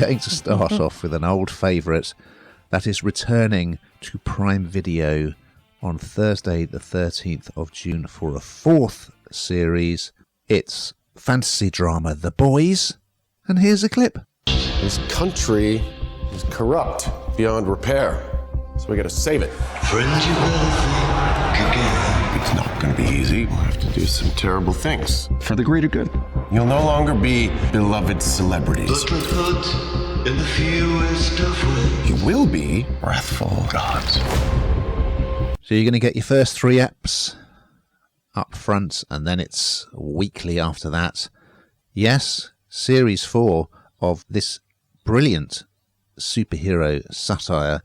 going to start off with an old favourite that is returning to Prime Video on Thursday the 13th of June for a fourth series. It's fantasy drama The Boys, and here's a clip. This country is corrupt beyond repair, so we gotta save it. Friends, you better think again. It's not gonna be easy. We'll have to do some terrible things. For the greater good. You'll no longer be beloved celebrities. But with hood in the fewest of ways. You will be wrathful gods. So you're going to get your first 3 eps up front, and then it's weekly after that. Yes, Series 4 of this brilliant superhero satire.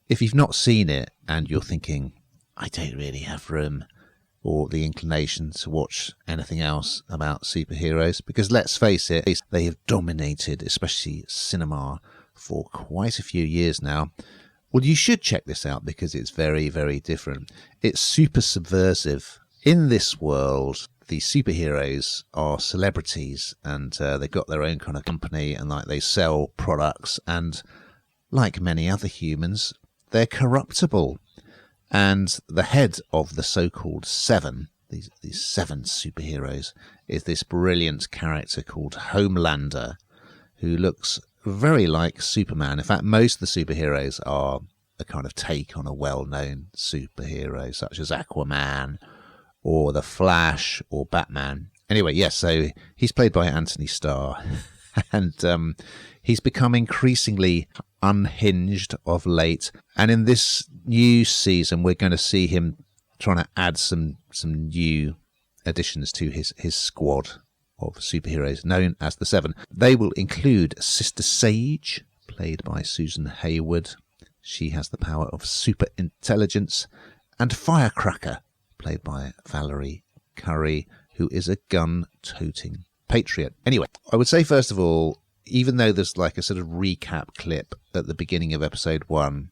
If you've not seen it and you're thinking, I don't really have room or the inclination to watch anything else about superheroes, because let's face it, they have dominated, especially cinema, for quite a few years now. Well, you should check this out because it's very, very different. It's super subversive. In this world, the superheroes are celebrities, and they've got their own kind of company, and like they sell products, and like many other humans, they're corruptible. And the head of the so-called Seven, these 7 superheroes, is this brilliant character called Homelander, who looks very like Superman. In fact, most of the superheroes are a kind of take on a well-known superhero, such as Aquaman or The Flash or Batman. Anyway, yes, so he's played by Anthony Starr, and he's become increasingly unhinged of late. And in this new season, we're going to see him trying to add some new additions to his squad of superheroes known as the Seven. They will include Sister Sage, played by Susan Hayward. She has the power of super intelligence. And Firecracker, played by Valerie Curry, who is a gun-toting patriot. Anyway, I would say, first of all, even though there's like a sort of recap clip at the beginning of episode 1,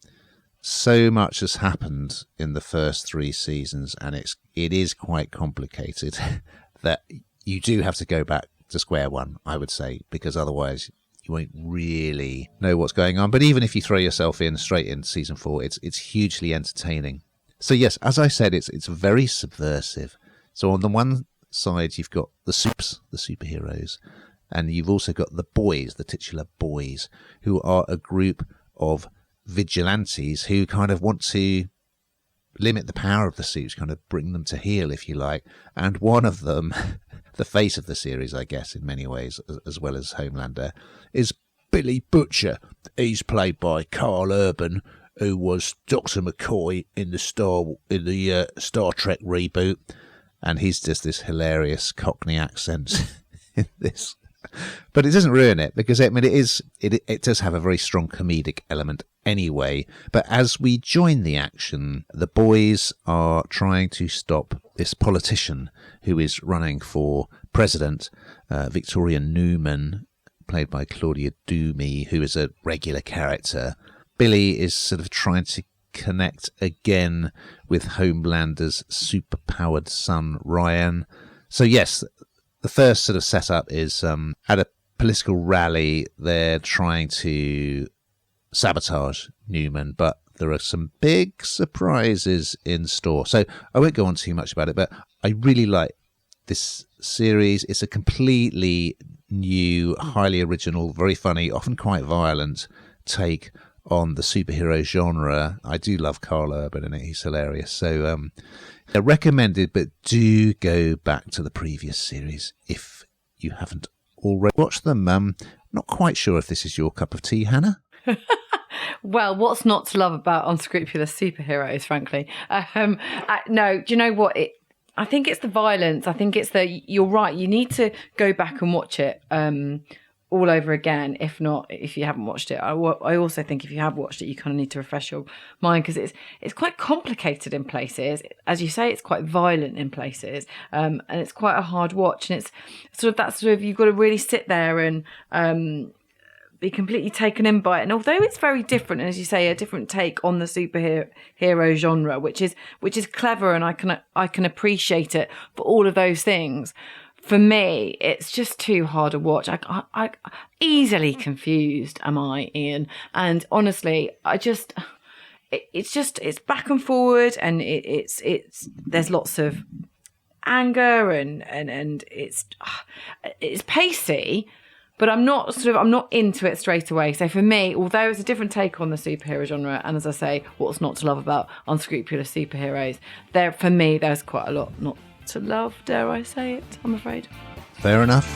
so much has happened in the first 3 seasons, and it is quite complicated that you do have to go back to square one, I would say, because otherwise you won't really know what's going on. But even if you throw yourself in straight into season 4, it's hugely entertaining. So yes, as I said, it's very subversive. So on the one side, you've got the superheroes, and you've also got the boys, the titular boys, who are a group of vigilantes who kind of want to limit the power of the suits, kind of bring them to heel, if you like. And one of them, the face of the series, I guess, in many ways, as well as Homelander, is Billy Butcher. He's played by Carl Urban, who was Dr. McCoy in the Star Trek reboot, and he's just this hilarious Cockney accent in this. But it doesn't ruin it, because I mean it does have a very strong comedic element anyway. But as we join the action, the boys are trying to stop this politician who is running for president, Victoria Newman, played by Claudia Dumi, who is a regular character. Billy is sort of trying to connect again with Homelander's superpowered son, Ryan. So yes, the first sort of setup is at a political rally, they're trying to sabotage Newman, but there are some big surprises in store. So I won't go on too much about it, but I really like this series. It's a completely new, highly original, very funny, often quite violent take on the superhero genre. I do love Carl Urban in it. He's hilarious. So they're recommended, but do go back to the previous series if you haven't already watched them. Not quite sure if this is your cup of tea, Hannah. Well, what's not to love about unscrupulous superheroes, frankly? No, do you know what? I think it's the violence. I think it's you're right. You need to go back and watch it all over again. If you haven't watched it, I also think if you have watched it, you kind of need to refresh your mind, because it's quite complicated in places. As you say, it's quite violent in places, and it's quite a hard watch. And it's you've got to really sit there and be completely taken in by it. And although it's very different, and as you say, a different take on the superhero genre, which is clever, and I can appreciate it for all of those things. for me, it's just too hard to watch. I easily confused am I, Ian? And honestly, it's back and forward, and it's there's lots of anger and it's pacey, but I'm not into it straight away. So for me, although it's a different take on the superhero genre, and as I say, what's not to love about unscrupulous superheroes, for me there's quite a lot not to love, dare I say it, I'm afraid. Fair enough.